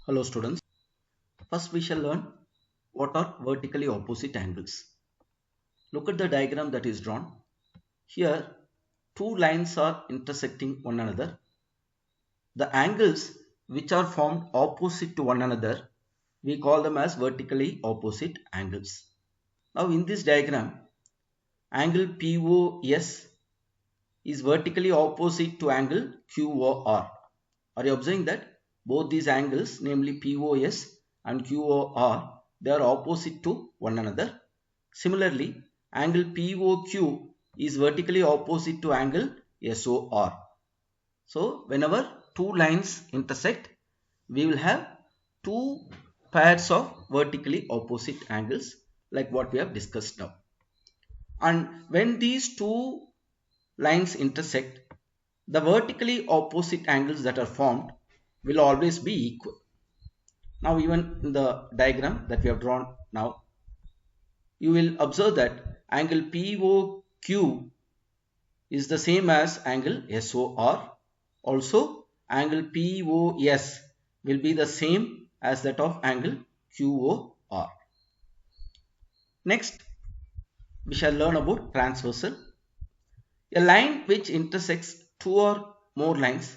Hello students. First we shall learn what are vertically opposite angles. Look at the diagram that is drawn. Here two lines are intersecting one another. The angles which are formed opposite to one another, we call them as vertically opposite angles. Now in this diagram, angle POS is vertically opposite to angle QOR. Are you observing that? Both these angles, namely POS and QOR, they are opposite to one another. Similarly, angle POQ is vertically opposite to angle SOR. So, whenever two lines intersect, we will have two pairs of vertically opposite angles like what we have discussed now. And when these two lines intersect, the vertically opposite angles that are formed will always be equal. Now even in the diagram that we have drawn now, you will observe that angle POQ is the same as angle SOR. Also angle POS will be the same as that of angle QOR. Next we shall learn about transversal. A line which intersects two or more lines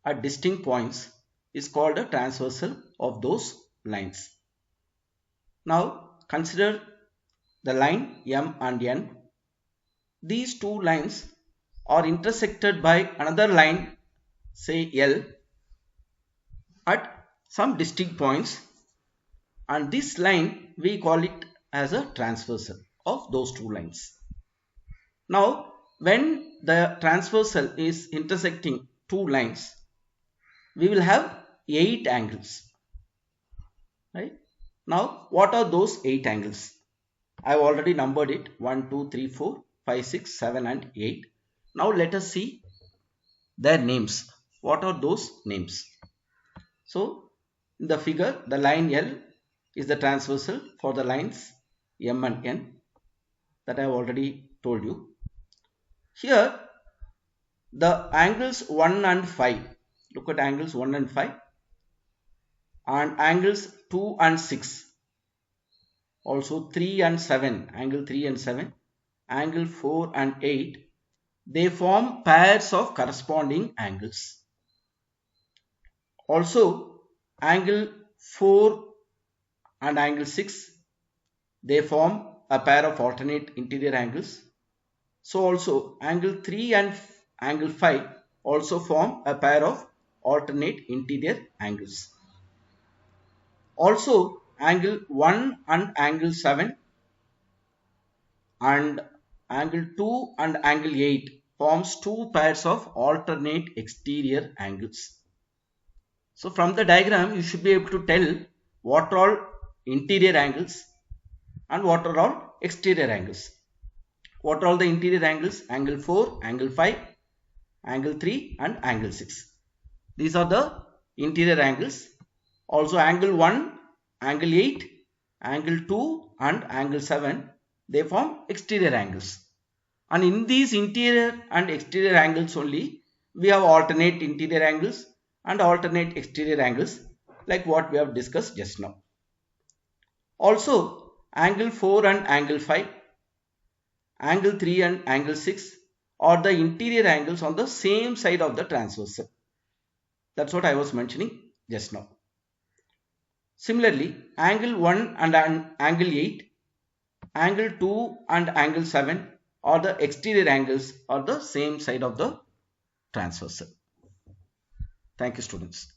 at distinct points is called a transversal of those lines. Now consider the line M and N. These two lines are intersected by another line, say L, at some distinct points, and this line we call it as a transversal of those two lines. Now when the transversal is intersecting two lines, we will have 8 angles, right? Now what are those 8 angles? I have already numbered it: 1, 2, 3, 4, 5, 6, 7 and 8. Now let us see their names. What are those names? So in the figure, the line L is the transversal for the lines M and N that I have already told you. Here the angles 1 and 5, look at angles 1 and 5, and angles 2 and 6, also 3 and 7, angle 3 and 7, angle 4 and 8, they form pairs of corresponding angles. Also angle 4 and angle 6, they form a pair of alternate interior angles. So also angle 3 and angle 5 also form a pair of alternate interior angles. Also angle 1 and angle 7 and angle 2 and angle 8 forms two pairs of alternate exterior angles. So from the diagram you should be able to tell what are all interior angles and what are all exterior angles. What are all the interior angles? Angle 4, angle 5, angle 3 and angle 6. These are the interior angles. Also angle 1, angle 8, angle 2 and angle 7, they form exterior angles. And in these interior and exterior angles only, we have alternate interior angles and alternate exterior angles like what we have discussed just now. Also angle 4 and angle 5, angle 3 and angle 6 are the interior angles on the same side of the transversal. That's what I was mentioning just now. Similarly, angle 1 and angle 8, angle 2 and angle 7 are the exterior angles on the same side of the transversal. Thank you students.